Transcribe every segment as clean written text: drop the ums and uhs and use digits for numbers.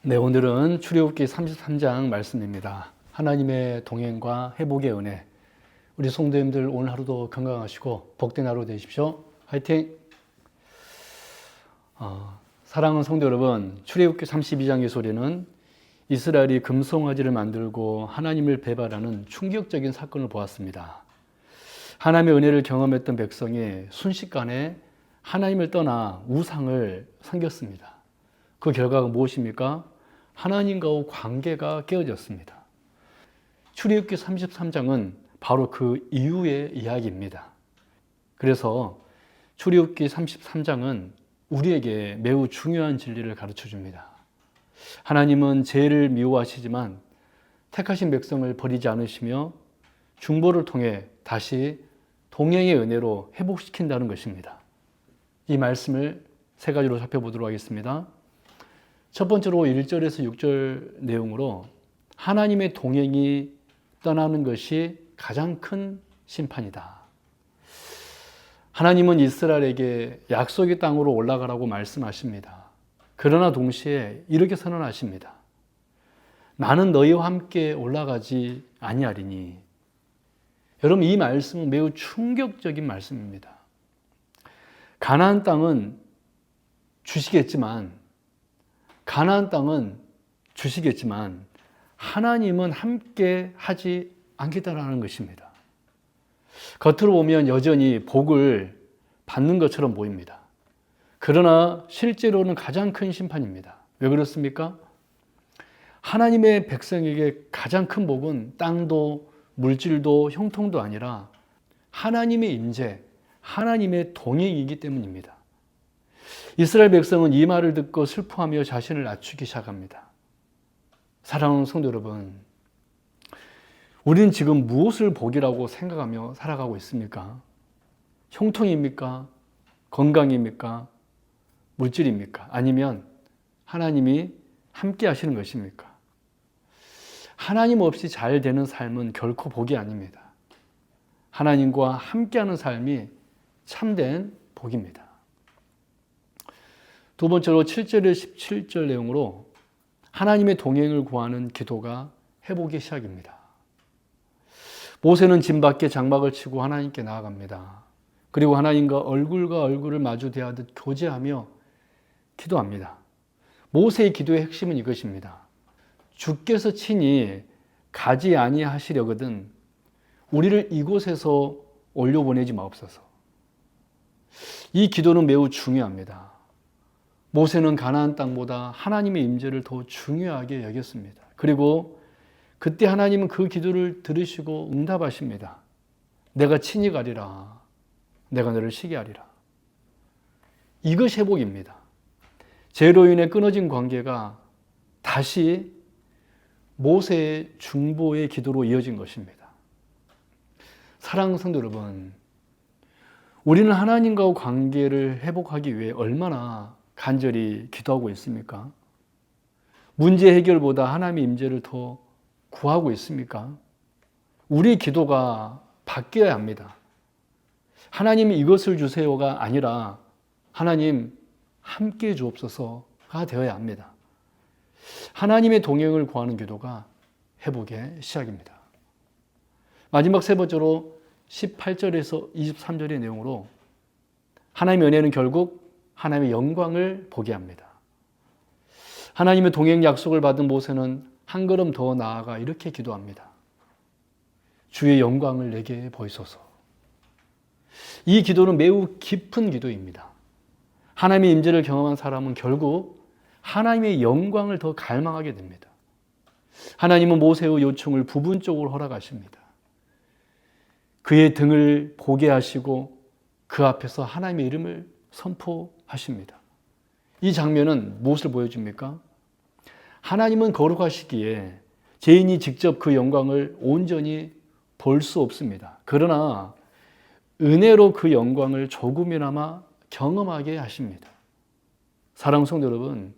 네, 오늘은 출애굽기 33장 말씀입니다. 하나님의 동행과 회복의 은혜. 우리 성도님들 오늘 하루도 건강하시고 복된 하루 되십시오. 화이팅! 사랑하는 성도 여러분, 출애굽기 32장의 소리는 이스라엘이 금송아지를 만들고 하나님을 배반하는 충격적인 사건을 보았습니다. 하나님의 은혜를 경험했던 백성이 순식간에 하나님을 떠나 우상을 섬겼습니다. 그 결과가 무엇입니까? 하나님과의 관계가 깨어졌습니다. 출애굽기 33장은 바로 그 이후의 이야기입니다. 그래서 출애굽기 33장은 우리에게 매우 중요한 진리를 가르쳐 줍니다. 하나님은 죄를 미워하시지만 택하신 백성을 버리지 않으시며 중보를 통해 다시 동행의 은혜로 회복시킨다는 것입니다. 이 말씀을 세 가지로 살펴보도록 하겠습니다. 첫 번째로 1절에서 6절 내용으로 하나님의 동행이 떠나는 것이 가장 큰 심판이다. 하나님은 이스라엘에게 약속의 땅으로 올라가라고 말씀하십니다. 그러나 동시에 이렇게 선언하십니다. 나는 너희와 함께 올라가지 아니하리니. 여러분, 이 말씀은 매우 충격적인 말씀입니다. 가나안 땅은 주시겠지만 하나님은 함께 하지 않겠다라는 것입니다. 겉으로 보면 여전히 복을 받는 것처럼 보입니다. 그러나 실제로는 가장 큰 심판입니다. 왜 그렇습니까? 하나님의 백성에게 가장 큰 복은 땅도 물질도 형통도 아니라 하나님의 임재, 하나님의 동행이기 때문입니다. 이스라엘 백성은 이 말을 듣고 슬퍼하며 자신을 낮추기 시작합니다. 사랑하는 성도 여러분, 우리는 지금 무엇을 복이라고 생각하며 살아가고 있습니까? 형통입니까? 건강입니까? 물질입니까? 아니면 하나님이 함께 하시는 것입니까? 하나님 없이 잘 되는 삶은 결코 복이 아닙니다. 하나님과 함께하는 삶이 참된 복입니다. 두 번째로 7절에 17절 내용으로 하나님의 동행을 구하는 기도가 회복의 시작입니다. 모세는 진 밖에 장막을 치고 하나님께 나아갑니다. 그리고 하나님과 얼굴을 마주 대하듯 교제하며 기도합니다. 모세의 기도의 핵심은 이것입니다. 주께서 친히 가지 아니하시려거든 우리를 이곳에서 올려보내지 마옵소서. 이 기도는 매우 중요합니다. 모세는 가나안 땅보다 하나님의 임재를 더 중요하게 여겼습니다. 그리고 그때 하나님은 그 기도를 들으시고 응답하십니다. 내가 친히 가리라. 내가 너를 쉬게 하리라. 이것이 회복입니다. 죄로 인해 끊어진 관계가 다시 모세의 중보의 기도로 이어진 것입니다. 사랑하는 성도 여러분, 우리는 하나님과 관계를 회복하기 위해 얼마나 간절히 기도하고 있습니까? 문제 해결보다 하나님의 임재를 더 구하고 있습니까? 우리 기도가 바뀌어야 합니다. 하나님이 이것을 주세요가 아니라 하나님 함께 주옵소서가 되어야 합니다. 하나님의 동행을 구하는 기도가 회복의 시작입니다. 마지막 세 번째로 18절에서 23절의 내용으로 하나님의 은혜는 결국 하나님의 영광을 보게 합니다. 하나님의 동행 약속을 받은 모세는 한 걸음 더 나아가 이렇게 기도합니다. 주의 영광을 내게 보이소서. 이 기도는 매우 깊은 기도입니다. 하나님의 임재를 경험한 사람은 결국 하나님의 영광을 더 갈망하게 됩니다. 하나님은 모세의 요청을 부분적으로 허락하십니다. 그의 등을 보게 하시고 그 앞에서 하나님의 이름을 선포하십니다. 이 장면은 무엇을 보여줍니까? 하나님은 거룩하시기에 죄인이 직접 그 영광을 온전히 볼 수 없습니다. 그러나 은혜로 그 영광을 조금이나마 경험하게 하십니다. 사랑하는 성도 여러분,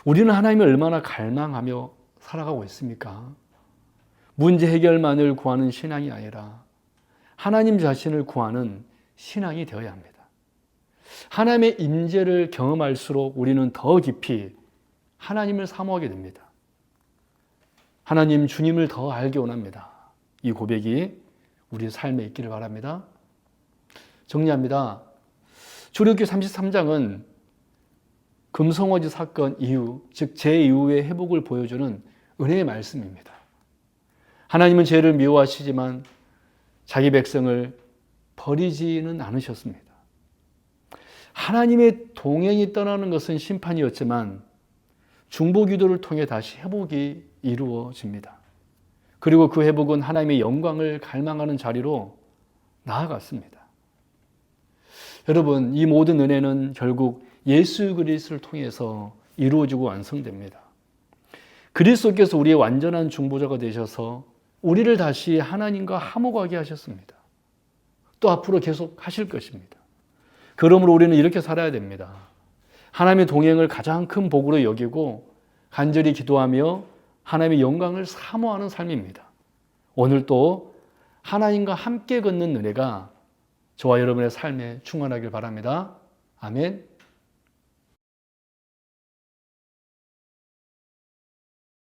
우리는 하나님을 얼마나 갈망하며 살아가고 있습니까? 문제 해결만을 구하는 신앙이 아니라 하나님 자신을 구하는 신앙이 되어야 합니다. 하나님의 임재를 경험할수록 우리는 더 깊이 하나님을 사모하게 됩니다. 하나님 주님을 더 알게 원합니다. 이 고백이 우리 삶에 있기를 바랍니다. 정리합니다. 출애굽기 33장은 금송아지 사건 이후, 즉 제2후의 회복을 보여주는 은혜의 말씀입니다. 하나님은 죄를 미워하시지만 자기 백성을 버리지는 않으셨습니다. 하나님의 동행이 떠나는 것은 심판이었지만 중보기도를 통해 다시 회복이 이루어집니다. 그리고 그 회복은 하나님의 영광을 갈망하는 자리로 나아갔습니다. 여러분, 이 모든 은혜는 결국 예수 그리스도를 통해서 이루어지고 완성됩니다. 그리스도께서 우리의 완전한 중보자가 되셔서 우리를 다시 하나님과 화목하게 하셨습니다. 또 앞으로 계속 하실 것입니다. 그러므로 우리는 이렇게 살아야 됩니다. 하나님의 동행을 가장 큰 복으로 여기고 간절히 기도하며 하나님의 영광을 사모하는 삶입니다. 오늘 또 하나님과 함께 걷는 은혜가 저와 여러분의 삶에 충만하길 바랍니다. 아멘.